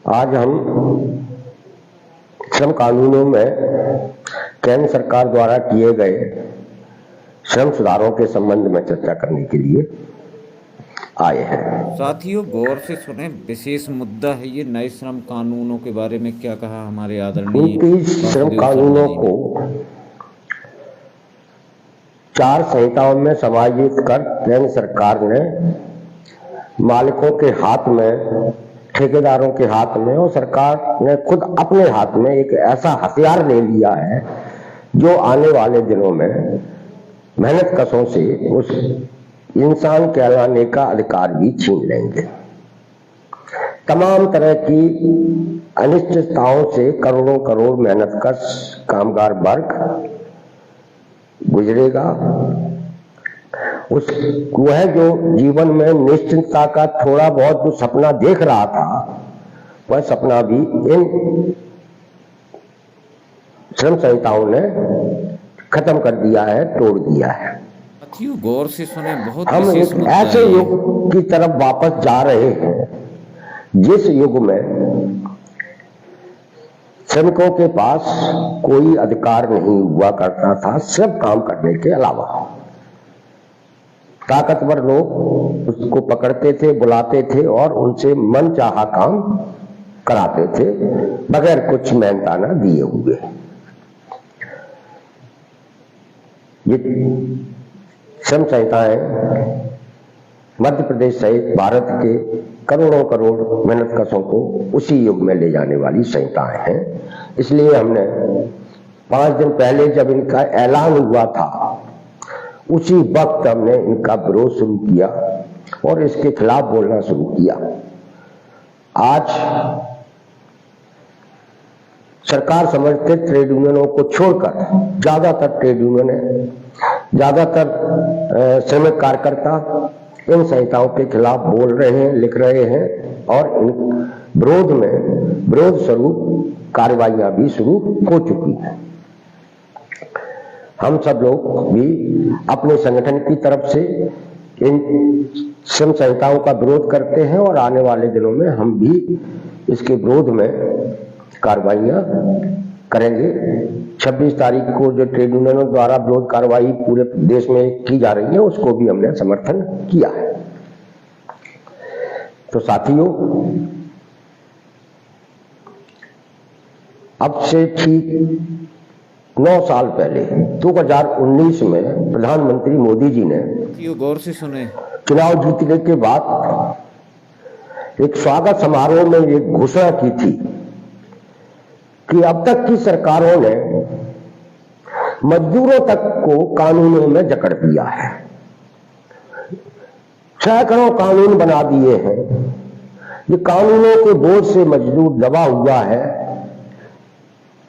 आज हम श्रम कानूनों में केंद्र सरकार द्वारा किए गए श्रम सुधारों के संबंध में चर्चा करने के लिए आए हैं। साथियों, गौर से सुने, विशेष मुद्दा है ये नए श्रम कानूनों के बारे में क्या कहा हमारे आदरणीय 29 श्रम वासुदेव शर्मा कानूनों जी को ने। 4 संहिताओं में समायोजित कर केंद्र सरकार ने मालिकों के हाथ में, ठेकेदारों के हाथ में और सरकार ने खुद अपने हाथ में एक ऐसा हथियार ले लिया है जो आने वाले दिनों में मेहनत कशों से उस इंसान कहलाने का अधिकार भी छीन लेंगे। तमाम तरह की अनिश्चितताओं से करोड़ों करोड़ मेहनतकश कामगार वर्ग गुजरेगा। वह जो जीवन में निश्चिंतता का थोड़ा बहुत जो सपना देख रहा था, वह सपना भी इन श्रम संहिताओं ने खत्म कर दिया है, तोड़ दिया है। साथियों, गौर से सुने, बहुत हम विशेष एक मुद्दा ऐसे है ये। युग की तरफ वापस जा रहे हैं जिस युग में श्रमिकों के पास कोई अधिकार नहीं हुआ करता था, सिर्फ काम करने के अलावा। ताकतवर लोग उसको पकड़ते थे, बुलाते थे और उनसे मनचाहा काम कराते थे बगैर कुछ मेहनताना दिए हुए। ये श्रम संहिताएं मध्य प्रदेश सहित भारत के करोड़ों करोड़ मेहनतकशों को उसी युग में ले जाने वाली संहिताएं हैं। इसलिए हमने 5 दिन पहले जब इनका ऐलान हुआ था, उसी वक्त हमने इनका विरोध शुरू किया और इसके खिलाफ बोलना शुरू किया। आज सरकार समझते ट्रेड यूनियनों को छोड़कर ज्यादातर ट्रेड यूनियन, ज्यादातर श्रमिक कार्यकर्ता इन संहिताओं के खिलाफ बोल रहे हैं, लिख रहे हैं और इन विरोध स्वरूप कार्रवाइयां भी शुरू हो चुकी हैं। हम सब लोग भी अपने संगठन की तरफ से इन श्रम संहिताओं का विरोध करते हैं और आने वाले दिनों में हम भी इसके विरोध में कार्रवाइयां करेंगे। 26 तारीख को जो ट्रेड यूनियनों द्वारा विरोध कार्रवाई पूरे देश में की जा रही है, उसको भी हमने समर्थन किया है। तो साथियों, अब से ठीक 9 साल पहले 2019 में प्रधानमंत्री मोदी जी ने गौर से सुने, चुनाव जीतने के बाद एक स्वागत समारोह में एक घोषणा की थी कि अब तक की सरकारों ने मजदूरों तक को कानूनों में जकड़ दिया है। सैकड़ों कानून बना दिए हैं। ये कानूनों के बोझ से मजदूर दबा हुआ है।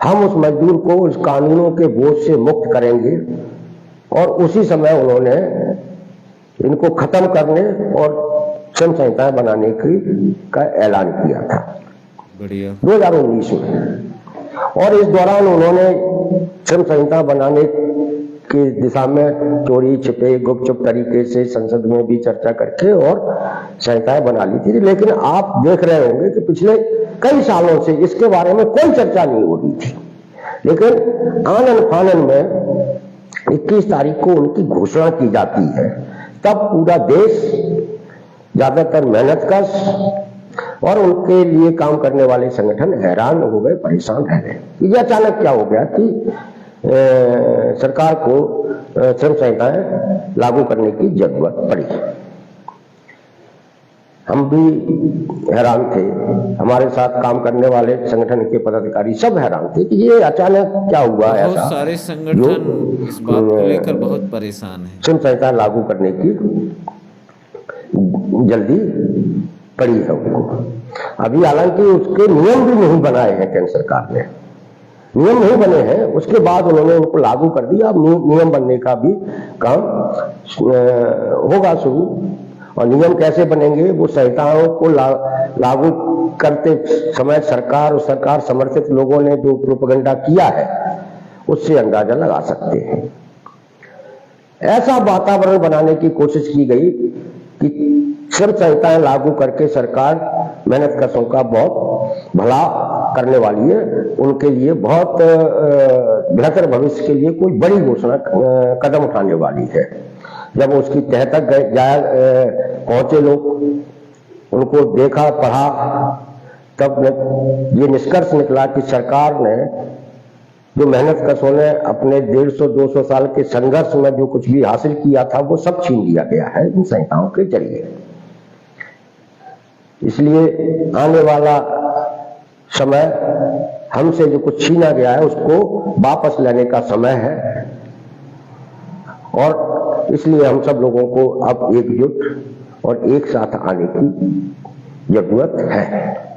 हम उस मजदूर को उस कानूनों के बोझ से मुक्त करेंगे और उसी समय उन्होंने इनको खत्म करने और श्रम संहिताएं बनाने का ऐलान किया था 2019 में। और इस दौरान उन्होंने श्रम संहिता बनाने की दिशा में चोरी छिपे गुपचुप तरीके से संसद में भी चर्चा करके और संहिताएं बना ली थी। लेकिन आप देख रहे होंगे कि पिछले कई सालों से इसके बारे में कोई चर्चा नहीं हो रही थी। लेकिन आनन फानन में 21 तारीख को उनकी घोषणा की जाती है, तब पूरा देश, ज्यादातर मेहनतकश और उनके लिए काम करने वाले संगठन हैरान हो गए, परेशान रह गए। ये अचानक क्या हो गया कि सरकार को श्रम संहिताएं लागू करने की जरूरत पड़ी। हम भी हैरान थे, हमारे साथ काम करने वाले संगठन के पदाधिकारी सब हैरान थे कि ये अचानक क्या हुआ। बहुत ऐसा सारे संगठन इस बात को लेकर बहुत परेशान हैं। श्रम संहिता लागू करने की जल्दी पड़ी है उनको। अभी हालांकि उसके नियम भी नहीं बनाए हैं, केंद्र सरकार ने नियम नहीं बने हैं, उसके बाद उन्होंने उनको लागू कर दिया। अब नियम बनने का भी काम होगा शुरू। और नियम कैसे बनेंगे, वो संहिताओं को लागू करते समय सरकार और सरकार समर्थित लोगों ने जो प्रोपेगेंडा किया है, उससे अंदाजा लगा सकते हैं। ऐसा वातावरण बनाने की कोशिश की गई कि श्रम संहिताएं लागू करके सरकार मेहनतकशों का बहुत भला करने वाली है, उनके लिए बहुत बेहतर भविष्य के लिए कोई बड़ी घोषणा कदम उठाने वाली है। जब उसकी तह तक पहुंचे लोग, उनको देखा, पढ़ा, तब ये निष्कर्ष निकला कि सरकार ने जो मेहनत कशों ने अपने 150-200 साल के संघर्ष में जो कुछ भी हासिल किया था वो सब छीन लिया गया है इन संहिताओं के जरिए। इसलिए आने वाला समय हमसे जो कुछ छीना गया है उसको वापस लेने का समय है, और इसलिए हम सब लोगों को अब एकजुट और एक साथ आने की जरूरत है।